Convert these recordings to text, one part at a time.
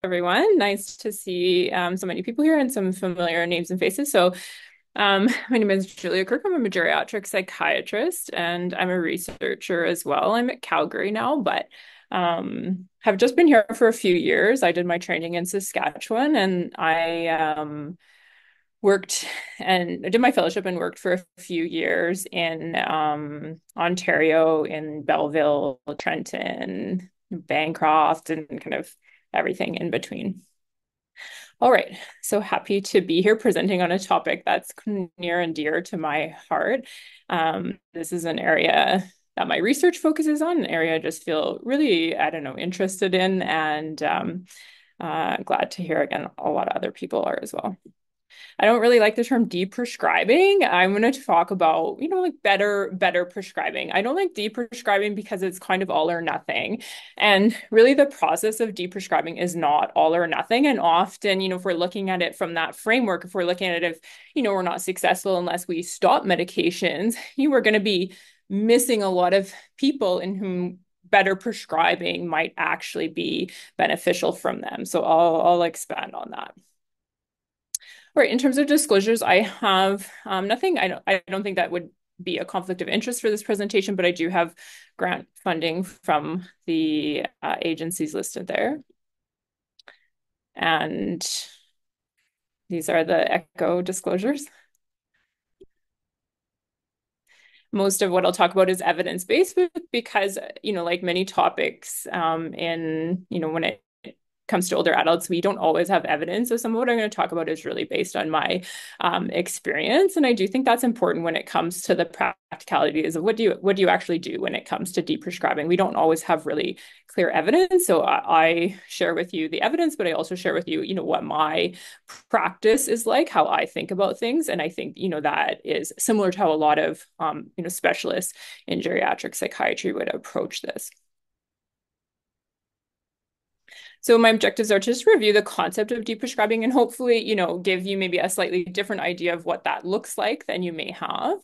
Everyone. Nice to see so many people here and some familiar names and faces. My name is Julia Kirkham. I'm a geriatric psychiatrist and I'm a researcher as well. I'm at Calgary now, but have just been here for a few years. I did my training in Saskatchewan and I worked and I did my fellowship and worked for a few years in Ontario, in Belleville, Trenton, Bancroft, and kind of everything in between. All right, so happy to be here presenting on a topic that's near and dear to my heart. This is an area that my research focuses on, an area I just feel really, I don't know, interested in, and glad to hear again a lot of other people are as well. I don't really like the term deprescribing. I'm going to talk about, like better prescribing. I don't like deprescribing because it's kind of all or nothing. And really the process of deprescribing is not all or nothing. And often, if we're looking at it from that framework, if we're looking at it, if, we're not successful unless we stop medications, you are going to be missing a lot of people in whom better prescribing might actually be beneficial from them. So I'll expand on that. Right. In terms of disclosures, I have nothing. I don't think that would be a conflict of interest for this presentation, but I do have grant funding from the agencies listed there. And these are the ECHO disclosures. Most of what I'll talk about is evidence-based because, like many topics when it comes to older adults, we don't always have evidence. So some of what I'm going to talk about is really based on my experience. And I do think that's important when it comes to the practicalities of what do you actually do when it comes to deprescribing. We don't always have really clear evidence. So I share with you the evidence, but I also share with you, what my practice is like, how I think about things. And I think, that is similar to how a lot of, specialists in geriatric psychiatry would approach this. So my objectives are to just review the concept of deprescribing and hopefully, give you maybe a slightly different idea of what that looks like than you may have.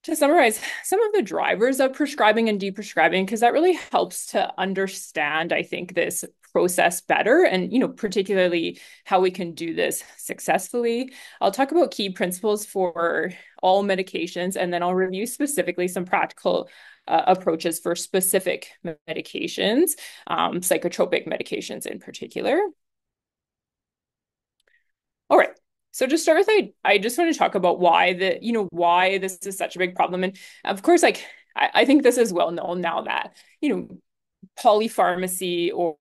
To summarize some of the drivers of prescribing and deprescribing, because that really helps to understand, I think, this process better and, particularly how we can do this successfully. I'll talk about key principles for all medications, and then I'll review specifically some practical approaches for specific medications, psychotropic medications in particular. All right. So to start with, I just want to talk about why this is such a big problem. And of course, I think this is well known now that, polypharmacy or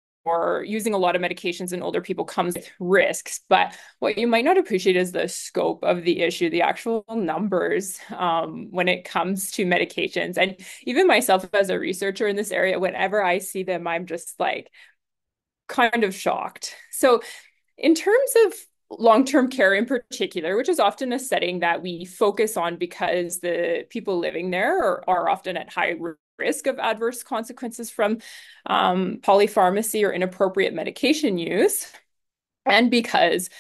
using a lot of medications in older people comes with risks. But what you might not appreciate is the scope of the issue, the actual numbers when it comes to medications. And even myself as a researcher in this area, whenever I see them, I'm just like kind of shocked. So in terms of long-term care in particular, which is often a setting that we focus on because the people living there are often at high risk of adverse consequences from polypharmacy or inappropriate medication use, and because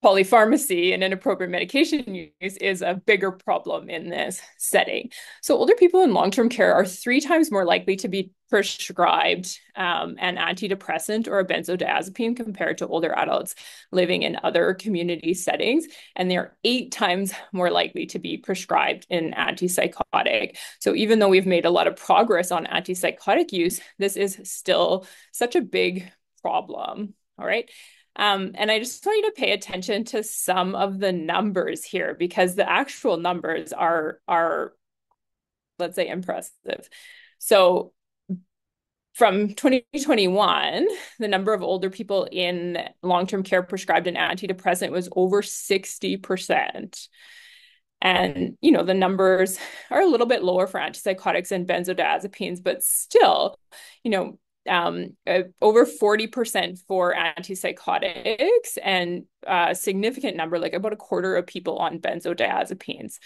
polypharmacy and inappropriate medication use is a bigger problem in this setting. So older people in long-term care are 3 times more likely to be prescribed an antidepressant or a benzodiazepine compared to older adults living in other community settings. And they're 8 times more likely to be prescribed an antipsychotic. So even though we've made a lot of progress on antipsychotic use, this is still such a big problem. All right. And I just want you to pay attention to some of the numbers here because the actual numbers are, let's say, impressive. So from 2021, the number of older people in long-term care prescribed an antidepressant was over 60%. And, the numbers are a little bit lower for antipsychotics and benzodiazepines, but still, over 40% for antipsychotics and a significant number, like about a quarter of people on benzodiazepines.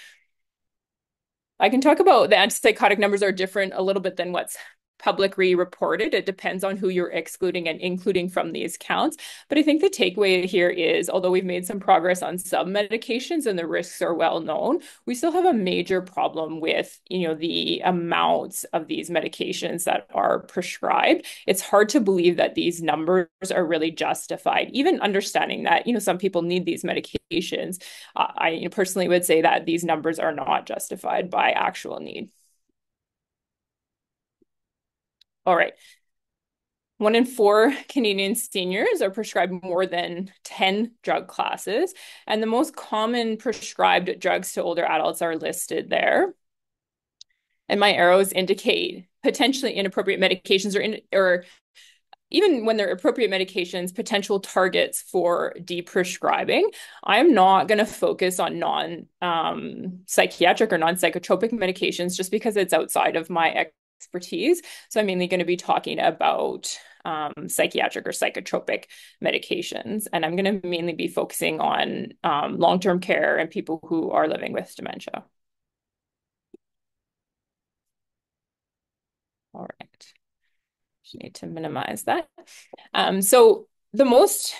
I can talk about the antipsychotic numbers are different a little bit than what's publicly reported. It depends on who you're excluding and including from these counts. But I think the takeaway here is, although we've made some progress on some medications and the risks are well known, we still have a major problem with, the amounts of these medications that are prescribed. It's hard to believe that these numbers are really justified, even understanding that, some people need these medications. I personally would say that these numbers are not justified by actual need. All right. 1 in 4 Canadian seniors are prescribed more than 10 drug classes, and the most common prescribed drugs to older adults are listed there. And my arrows indicate potentially inappropriate medications or even when they're appropriate medications, potential targets for deprescribing. I'm not going to focus on non-psychiatric or non-psychotropic medications just because it's outside of my expertise. So I'm mainly going to be talking about psychiatric or psychotropic medications. And I'm going to mainly be focusing on long-term care and people who are living with dementia. All right. Just need to minimize that. So the most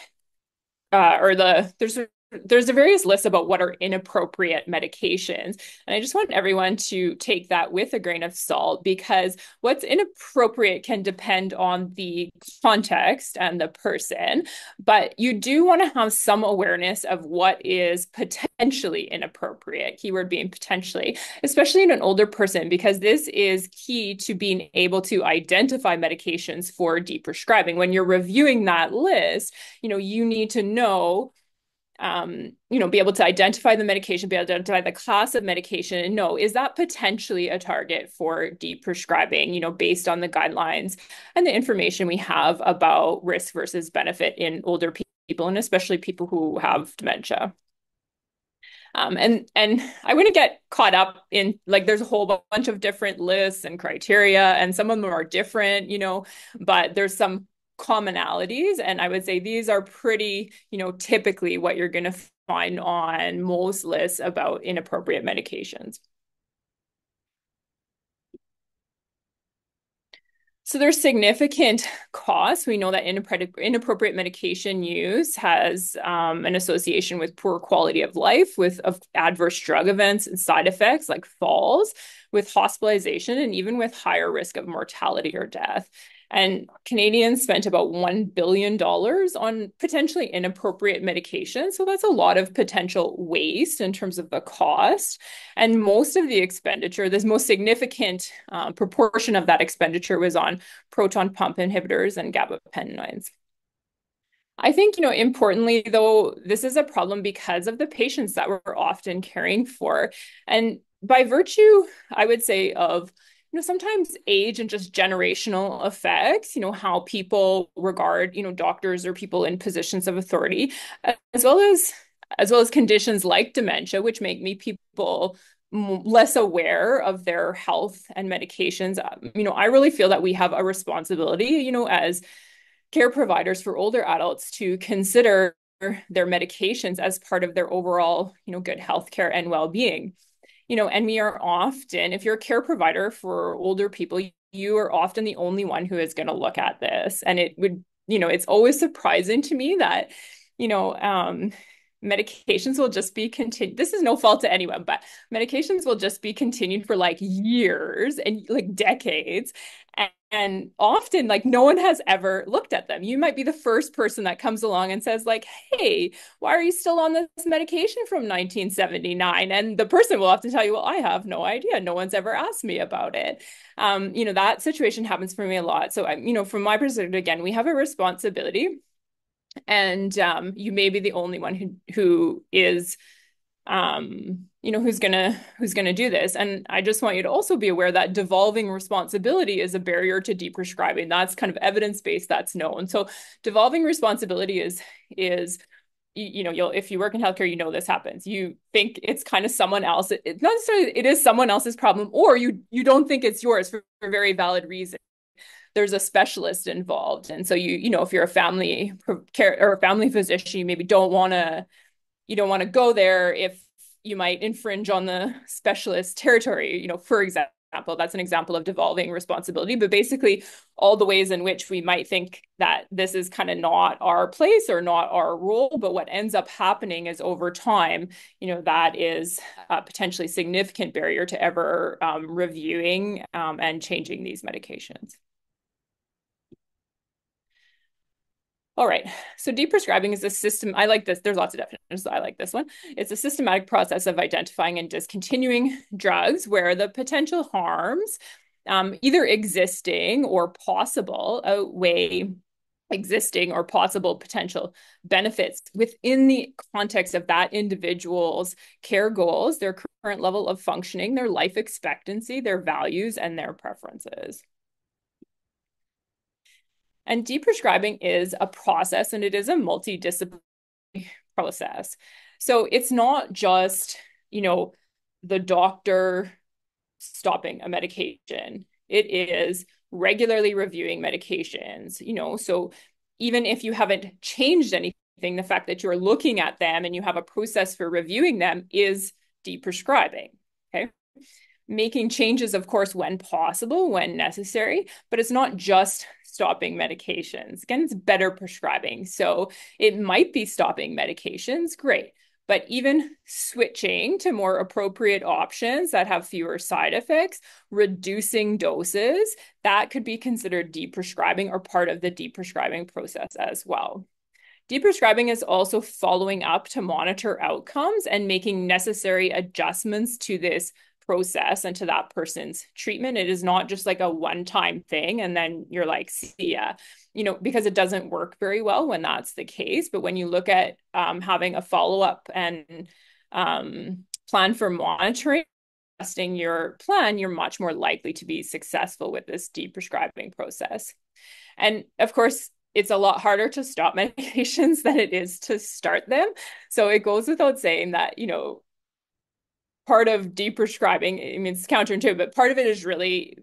there's a various lists about what are inappropriate medications. And I just want everyone to take that with a grain of salt, because what's inappropriate can depend on the context and the person. But you do want to have some awareness of what is potentially inappropriate, keyword being potentially, especially in an older person, because this is key to being able to identify medications for deprescribing. When you're reviewing that list, you need to know, be able to identify the medication, be able to identify the class of medication, and know, is that potentially a target for deprescribing, based on the guidelines and the information we have about risk versus benefit in older people, and especially people who have dementia. And I wouldn't get caught up in, like, there's a whole bunch of different lists and criteria, and some of them are different, but there's some commonalities. And I would say these are pretty, typically what you're going to find on most lists about inappropriate medications. So there's significant costs. We know that inappropriate medication use has an association with poor quality of life, with adverse drug events and side effects like falls, with hospitalization, and even with higher risk of mortality or death. And Canadians spent about $1 billion on potentially inappropriate medication. So that's a lot of potential waste in terms of the cost. And most of the expenditure, this most significant proportion of that expenditure, was on proton pump inhibitors and gabapentinoids. I think, importantly, though, this is a problem because of the patients that we're often caring for. And by virtue, I would say, of sometimes age and just generational effects, how people regard, doctors or people in positions of authority, as well as conditions like dementia, which make people less aware of their health and medications. I really feel that we have a responsibility, as care providers for older adults, to consider their medications as part of their overall, good healthcare and well-being. And we are often, if you're a care provider for older people, you are often the only one who is going to look at this. And it would, it's always surprising to me that, medications will just be continued. This is no fault to anyone, but medications will just be continued for like years and like decades. And often, like, no one has ever looked at them. You might be the first person that comes along and says, like, hey, why are you still on this medication from 1979? And the person will often tell you, well, I have no idea. No one's ever asked me about it. That situation happens for me a lot. So, from my perspective, again, we have a responsibility. And you may be the only one who is who's gonna do this. And I just want you to also be aware that devolving responsibility is a barrier to deprescribing. That's kind of evidence-based, that's known. So devolving responsibility is if you work in healthcare, this happens. You think it's kind of someone else. It's not necessarily, it is someone else's problem, or you don't think it's yours for very valid reason. There's a specialist involved. And so if you're a family care or a family physician, you maybe don't want to go there if you might infringe on the specialist territory, for example. example. That's an example of devolving responsibility, but basically all the ways in which we might think that this is kind of not our place or not our role, but what ends up happening is over time, that is a potentially significant barrier to ever reviewing and changing these medications. All right. So deprescribing is a system. I like this. There's lots of definitions. So I like this one. It's a systematic process of identifying and discontinuing drugs where the potential harms, either existing or possible, outweigh existing or possible potential benefits within the context of that individual's care goals, their current level of functioning, their life expectancy, their values, and their preferences. And deprescribing is a process, and it is a multidisciplinary process. So it's not just, the doctor stopping a medication. It is regularly reviewing medications, so even if you haven't changed anything, the fact that you're looking at them and you have a process for reviewing them is deprescribing. Okay. Making changes, of course, when possible, when necessary, but it's not just stopping medications. Again, it's better prescribing. So it might be stopping medications, great. But even switching to more appropriate options that have fewer side effects, reducing doses, that could be considered deprescribing or part of the deprescribing process as well. Deprescribing is also following up to monitor outcomes and making necessary adjustments to this process and to that person's treatment. It is not just like a one-time thing and then you're like, see ya, because it doesn't work very well when that's the case. But when you look at having a follow-up and plan for monitoring, adjusting your plan, you're much more likely to be successful with this deprescribing process. And of course, it's a lot harder to stop medications than it is to start them. So it goes without saying that, part of deprescribing, I mean, it's counterintuitive, but part of it is really,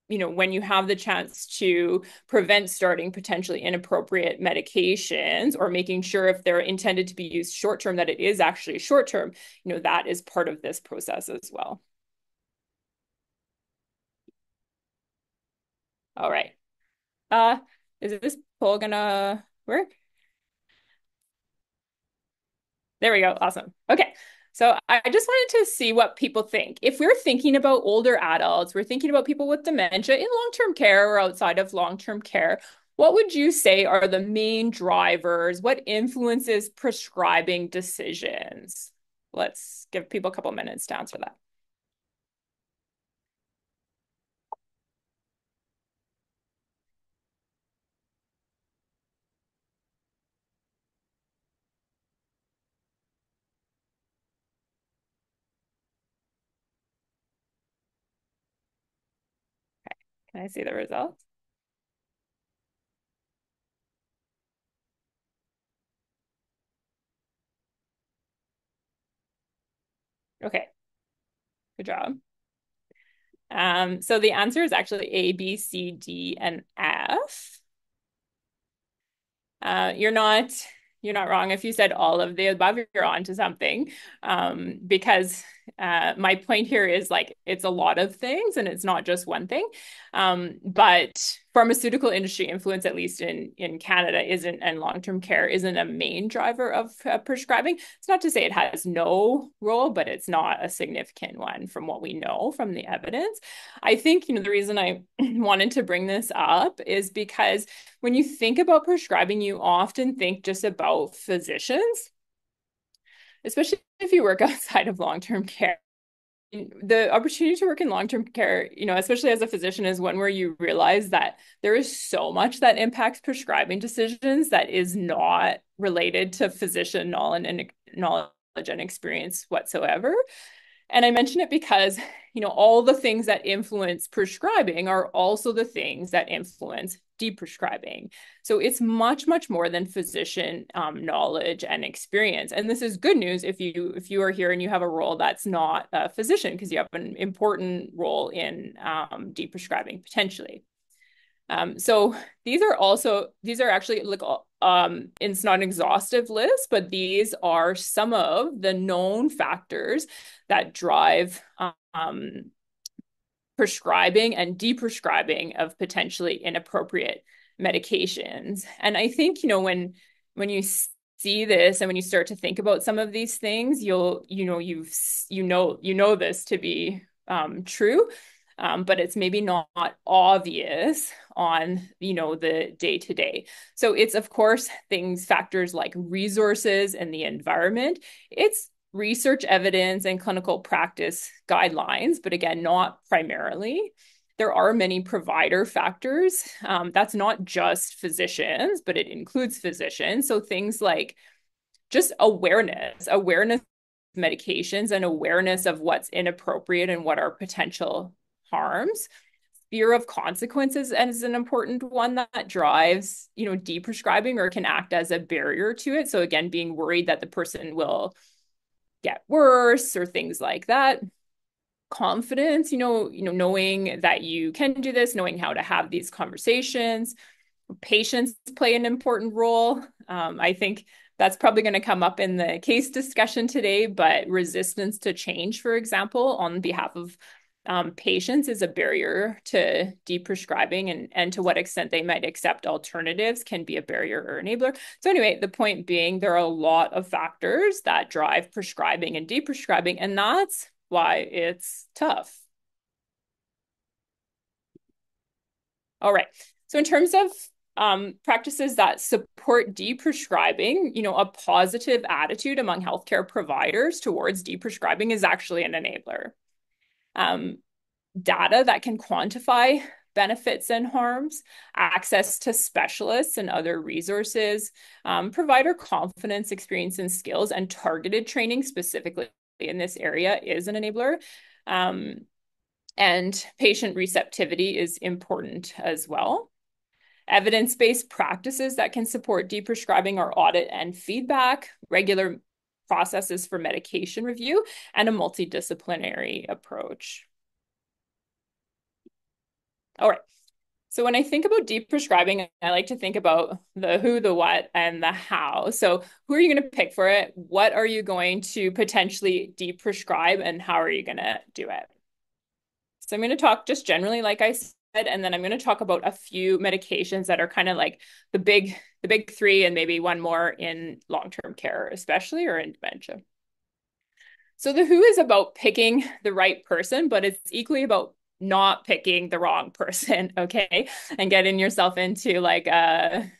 when you have the chance to prevent starting potentially inappropriate medications or making sure if they're intended to be used short-term, that it is actually short-term, that is part of this process as well. All right. Is this poll gonna work? There we go. Awesome. Okay. So I just wanted to see what people think. If we're thinking about older adults, we're thinking about people with dementia in long-term care or outside of long-term care, what would you say are the main drivers? What influences prescribing decisions? Let's give people a couple minutes to answer that. Can I see the results? Okay, good job. So the answer is actually A, B, C, D, and F. You're not wrong. If you said all of the above, you're on to something. Because my point here is like it's a lot of things and it's not just one thing. But pharmaceutical industry influence, at least in Canada, isn't, and long-term care isn't a main driver of prescribing. It's not to say it has no role, but it's not a significant one from what we know from the evidence. I think, the reason I wanted to bring this up is because when you think about prescribing, you often think just about physicians, especially if you work outside of long-term care. The opportunity to work in long-term care, especially as a physician, is one where you realize that there is so much that impacts prescribing decisions that is not related to physician knowledge and experience whatsoever. And I mention it because, all the things that influence prescribing are also the things that influence deprescribing. So it's much, much more than physician knowledge and experience. And this is good news if you are here and you have a role that's not a physician, because you have an important role in deprescribing potentially. So these are actually like it's not an exhaustive list, but these are some of the known factors that drive prescribing and deprescribing of potentially inappropriate medications. And I think, when you see this and when you start to think about some of these things, you know this to be true. But it's maybe not obvious on, the day to day. So it's, of course, factors like resources and the environment. It's research evidence and clinical practice guidelines, but again, not primarily. There are many provider factors. That's not just physicians, but it includes physicians. So things like just awareness of medications and awareness of what's inappropriate and what are potential harms. Fear of consequences is an important one that drives, deprescribing or can act as a barrier to it. So again, being worried that the person will get worse or things like that. Confidence, knowing that you can do this, knowing how to have these conversations. Patience play an important role. I think that's probably going to come up in the case discussion today, but resistance to change, for example, on behalf of patients is a barrier to deprescribing, and to what extent they might accept alternatives can be a barrier or enabler. So anyway, the point being, there are a lot of factors that drive prescribing and deprescribing, and that's why it's tough. All right. So in terms of practices that support deprescribing, a positive attitude among healthcare providers towards deprescribing is actually an enabler. Data that can quantify benefits and harms, access to specialists and other resources, provider confidence, experience, and skills, and targeted training specifically in this area is an enabler. And patient receptivity is important as well. Evidence-based practices that can support deprescribing are audit and feedback, regular processes for medication review, and a multidisciplinary approach. All right. So when I think about deprescribing, I like to think about the who, the what, and the how. So who are you going to pick for it? What are you going to potentially deprescribe, and how are you going to do it? So I'm going to talk just generally, like I said, and then I'm going to talk about a few medications that are kind of like the big three, and maybe one more in long-term care, especially, or in dementia. So the who is about picking the right person, but it's equally about not picking the wrong person, okay? And getting yourself into like a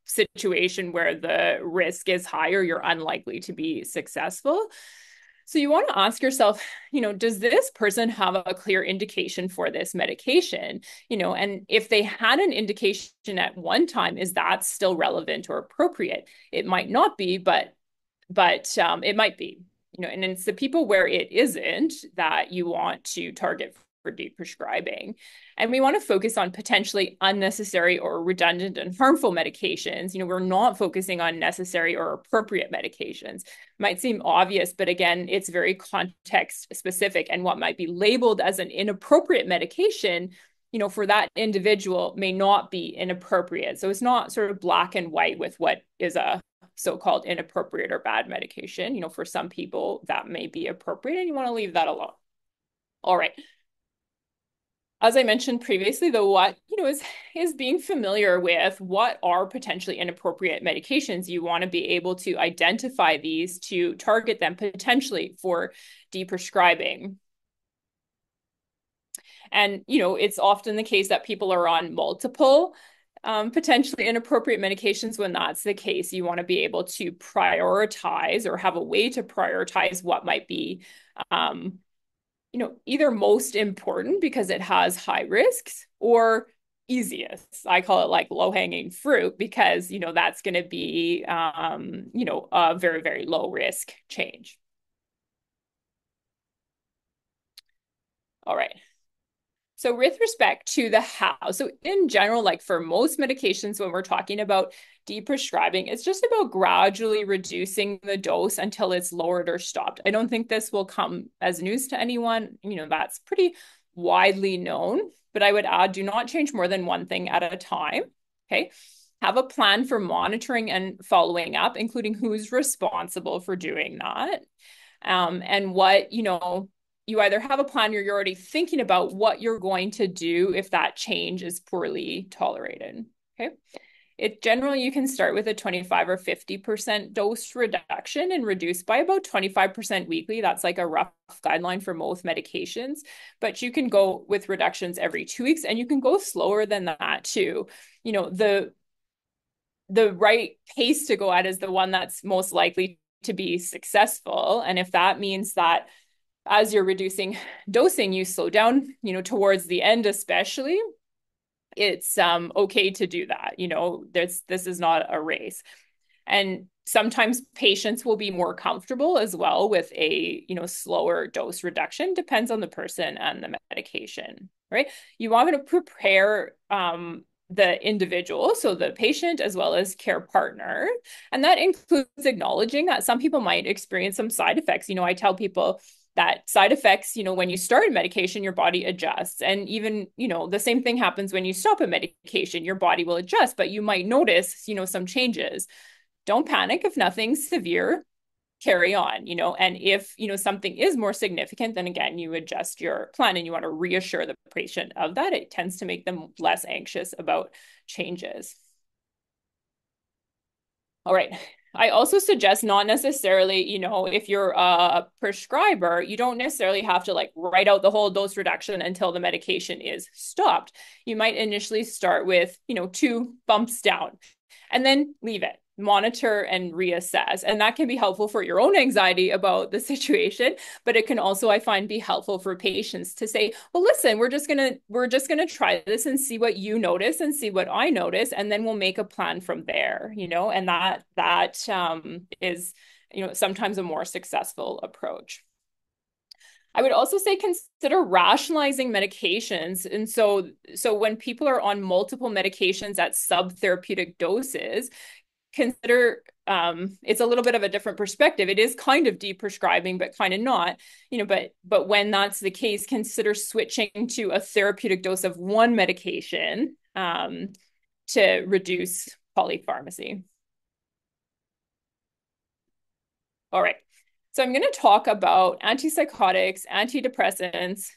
situation where the risk is higher, you're unlikely to be successful. So you want to ask yourself, does this person have a clear indication for this medication? And if they had an indication at one time, is that still relevant or appropriate? It might not be, but it might be. And it's the people where it isn't that you want to target for deprescribing. And we want to focus on potentially unnecessary or redundant and harmful medications. We're not focusing on necessary or appropriate medications. Might seem obvious, but again, it's very context specific, and what might be labeled as an inappropriate medication, for that individual may not be inappropriate. So it's not sort of black and white with what is a so-called inappropriate or bad medication. For some people that may be appropriate, and you want to leave that alone. All right. As I mentioned previously, the what, is being familiar with what are potentially inappropriate medications. You want to be able to identify these to target them potentially for deprescribing. And, it's often the case that people are on multiple potentially inappropriate medications. When that's the case, you want to be able to prioritize or have a way to prioritize what might be either most important because it has high risks, or easiest. I call it like low-hanging fruit, because, that's going to be, a very, very low risk change. All right. So with respect to the how, so in general, like for most medications, when we're talking about deprescribing, it's just about gradually reducing the dose until it's lowered or stopped. I don't think this will come as news to anyone. That's pretty widely known, but I would add, do not change more than one thing at a time, okay? Have a plan for monitoring and following up, including who's responsible for doing that. And what, you either have a plan or you're already thinking about what you're going to do if that change is poorly tolerated. Okay. It generally, you can start with a 25 or 50% dose reduction and reduce by about 25% weekly. That's like a rough guideline for most medications, but you can go with reductions every 2 weeks, and you can go slower than that too. You know, the right pace to go at is the one that's most likely to be successful. And if that means that as you're reducing dosing, you slow down, you know, towards the end, especially, it's okay to do that. You know, this is not a race. And sometimes patients will be more comfortable as well with a, you know, slower dose reduction. Depends on the person and the medication, right? You want to prepare the individual, so the patient as well as care partner. And that includes acknowledging that some people might experience some side effects. You know, I tell people that side effects, you know, when you start a medication, your body adjusts. And even, you know, the same thing happens when you stop a medication, your body will adjust, but you might notice, you know, some changes. Don't panic if nothing's severe, carry on, you know, and if, you know, something is more significant, then again, you adjust your plan and you want to reassure the patient of that. It tends to make them less anxious about changes. All right. I also suggest not necessarily, you know, if you're a prescriber, you don't necessarily have to like write out the whole dose reduction until the medication is stopped. You might initially start with, you know, 2 bumps down and then leave it, monitor and reassess. And that can be helpful for your own anxiety about the situation, but it can also, I find, be helpful for patients to say, well, listen, we're just gonna try this and see what you notice and see what I notice, and then we'll make a plan from there, you know, and that is, you know, sometimes a more successful approach. I would also say consider rationalizing medications. And so when people are on multiple medications at subtherapeutic doses, consider it's a little bit of a different perspective. It is kind of deprescribing, but kind of not, you know, but when that's the case, consider switching to a therapeutic dose of one medication to reduce polypharmacy. All right. So I'm going to talk about antipsychotics, antidepressants,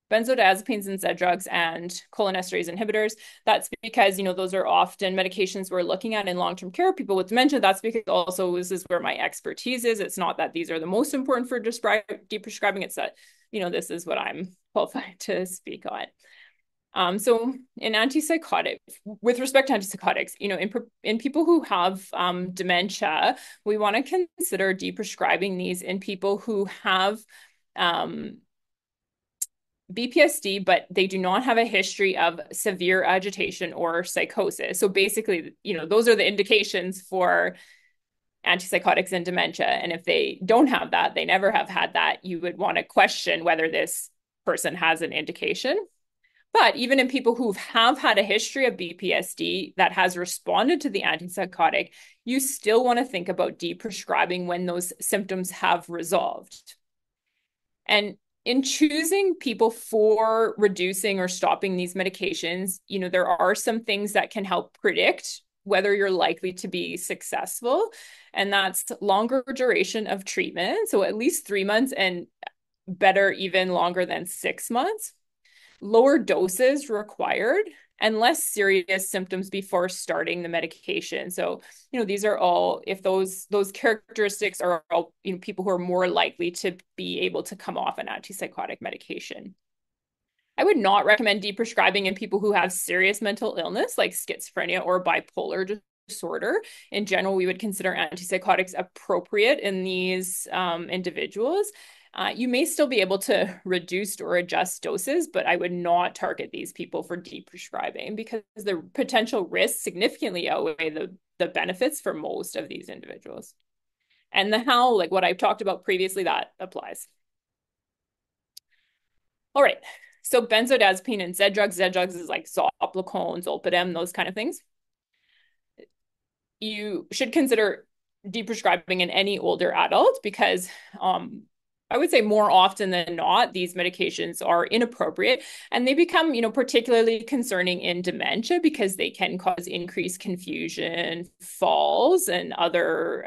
benzodiazepines and Z drugs, and cholinesterase inhibitors. That's because, you know, those are often medications we're looking at in long-term care, people with dementia. That's because also this is where my expertise is. It's not that these are the most important for deprescribing. It's that, you know, this is what I'm qualified to speak on. So in antipsychotics, with respect to antipsychotics, you know, in people who have dementia, we want to consider deprescribing these in people who have BPSD, but they do not have a history of severe agitation or psychosis. So basically, you know, those are the indications for antipsychotics and dementia. And if they don't have that, they never have had that, you would want to question whether this person has an indication. But even in people who have had a history of BPSD that has responded to the antipsychotic, you still want to think about deprescribing when those symptoms have resolved. And in choosing people for reducing or stopping these medications, you know, there are some things that can help predict whether you're likely to be successful. And that's longer duration of treatment. So at least 3 months, and better even longer than 6 months. Lower doses required, and less serious symptoms before starting the medication. So, you know, these are all, if those characteristics are all, you know, people who are more likely to be able to come off an antipsychotic medication. I would not recommend deprescribing in people who have serious mental illness like schizophrenia or bipolar disorder. In general, we would consider antipsychotics appropriate in these individuals. You may still be able to reduce or adjust doses, but I would not target these people for deprescribing because the potential risks significantly outweigh the benefits for most of these individuals. And the how, like what I've talked about previously, that applies. All right. So benzodiazepine and Z drugs. Z drugs is like zopiclone, zolpidem, those kind of things. You should consider deprescribing in any older adult because I would say more often than not, these medications are inappropriate, and they become, you know, particularly concerning in dementia because they can cause increased confusion, falls, and other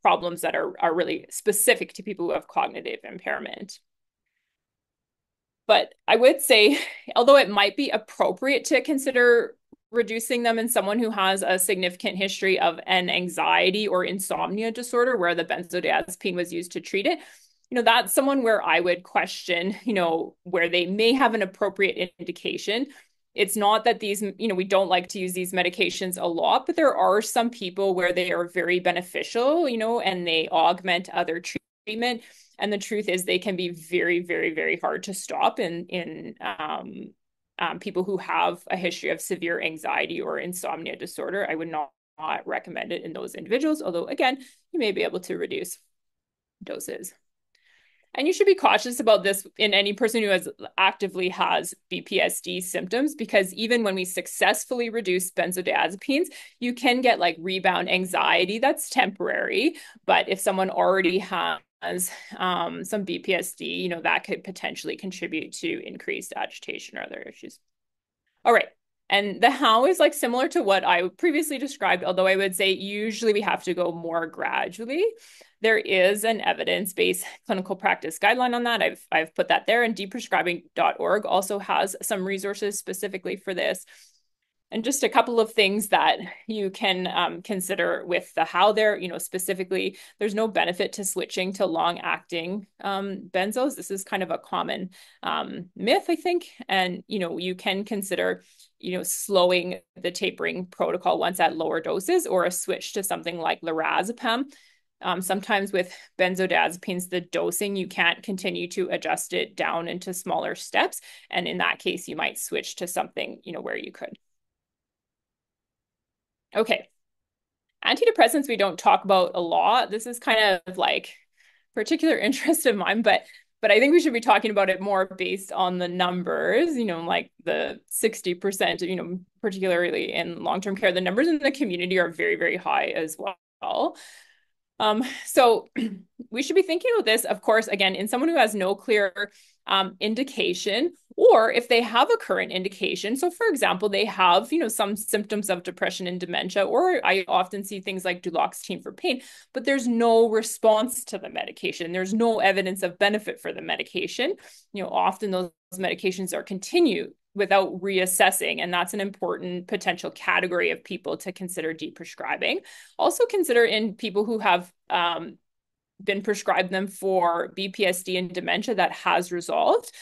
problems that are really specific to people who have cognitive impairment. But I would say, although it might be appropriate to consider reducing them in someone who has a significant history of an anxiety or insomnia disorder where the benzodiazepine was used to treat it, that's someone where I would question, where they may have an appropriate indication. It's not that these, we don't like to use these medications a lot, but there are some people where they are very beneficial, and they augment other treatment. And the truth is they can be very, very, very hard to stop in people who have a history of severe anxiety or insomnia disorder. I would not recommend it in those individuals, although again, you may be able to reduce doses. And you should be cautious about this in any person who actively has BPSD symptoms, because even when we successfully reduce benzodiazepines, you can get like rebound anxiety that's temporary. But if someone already has some BPSD, that could potentially contribute to increased agitation or other issues. All right. And the how is like similar to what I previously described, although I would say usually we have to go more gradually. There is an evidence-based clinical practice guideline on that. I've put that there, and deprescribing.org also has some resources specifically for this. And just a couple of things that you can consider with the how there, specifically, there's no benefit to switching to long-acting benzos. This is kind of a common myth, I think. And, you can consider, slowing the tapering protocol once at lower doses, or a switch to something like lorazepam. Sometimes with benzodiazepines, the dosing, you can't continue to adjust it down into smaller steps. And in that case, you might switch to something, where you could. Okay. Antidepressants we don't talk about a lot. This is kind of like particular interest of mine, but I think we should be talking about it more based on the numbers, like the 60%, particularly in long-term care. The numbers in the community are very, very high as well. So we should be thinking about this, of course, again, in someone who has no clear indication, or if they have a current indication. So for example, they have, some symptoms of depression and dementia, or I often see things like duloxetine for pain, but there's no response to the medication. There's no evidence of benefit for the medication. Often those medications are continued without reassessing. And that's an important potential category of people to consider deprescribing. Also consider in people who have been prescribed them for BPSD and dementia that has resolved.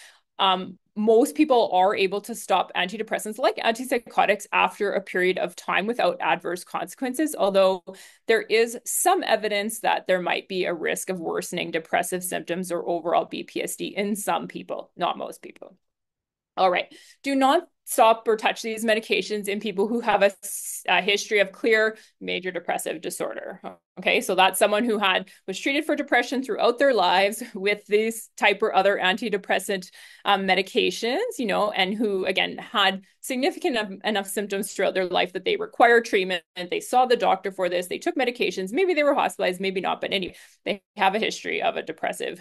Most people are able to stop antidepressants like antipsychotics after a period of time without adverse consequences, although there is some evidence that there might be a risk of worsening depressive symptoms or overall BPSD in some people, not most people. All right. Do not stop or touch these medications in people who have a history of clear major depressive disorder. Okay, so that's someone who was treated for depression throughout their lives with these type or other antidepressant medications, and who, again, had significant enough symptoms throughout their life that they require treatment. They saw the doctor for this. They took medications. Maybe they were hospitalized, maybe not. But anyway, they have a history of a depressive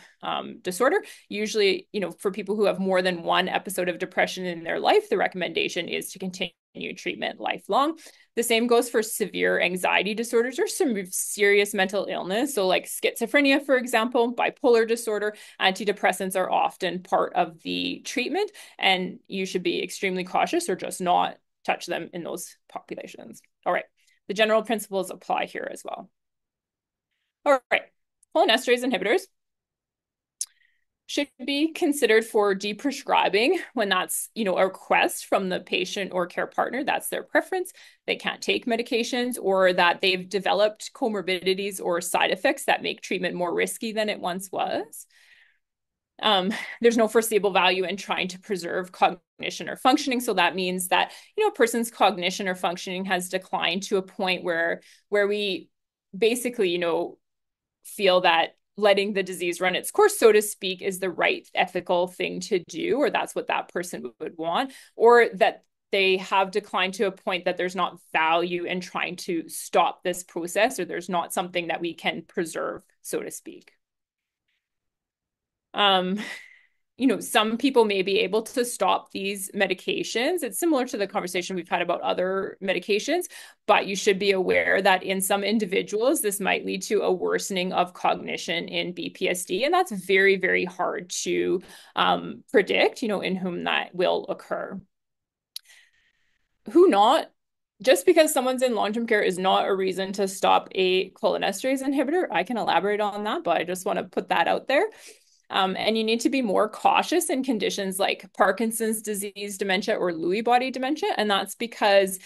disorder. Usually, for people who have more than one episode of depression in their life, the recommendation is to continue treatment lifelong. The same goes for severe anxiety disorders or some serious mental illness. So like schizophrenia, for example, bipolar disorder, antidepressants are often part of the treatment, and you should be extremely cautious or just not touch them in those populations. All right. The general principles apply here as well. All right. Cholinesterase inhibitors should be considered for deprescribing when that's, a request from the patient or care partner. That's their preference. They can't take medications, or that they've developed comorbidities or side effects that make treatment more risky than it once was. There's no foreseeable value in trying to preserve cognition or functioning. So that means that, a person's cognition or functioning has declined to a point where we basically, feel that letting the disease run its course, so to speak, is the right ethical thing to do, or that's what that person would want, or that they have declined to a point that there's not value in trying to stop this process, or there's not something that we can preserve, so to speak. some people may be able to stop these medications. It's similar to the conversation we've had about other medications, but you should be aware that in some individuals, this might lead to a worsening of cognition in BPSD. And that's very, very hard to predict, in whom that will occur. Who not? Just because someone's in long-term care is not a reason to stop a cholinesterase inhibitor. I can elaborate on that, but I just want to put that out there. And you need to be more cautious in conditions like Parkinson's disease dementia or Lewy body dementia. And that's because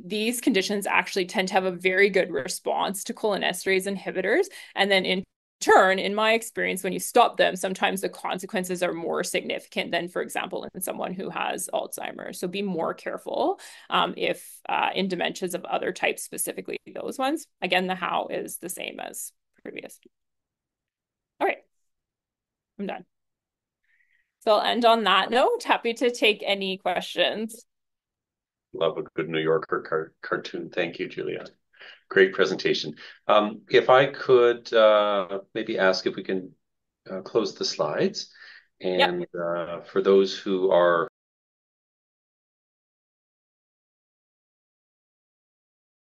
these conditions actually tend to have a very good response to cholinesterase inhibitors. And then in turn, in my experience, when you stop them, sometimes the consequences are more significant than, for example, in someone who has Alzheimer's. So be more careful if in dementias of other types, specifically those ones. Again, the how is the same as previous. All right, I'm done. So I'll end on that note. Happy to take any questions. Love a good New Yorker cartoon. Thank you, Julia. Great presentation. If I could maybe ask if we can close the slides. Yep. And for those who are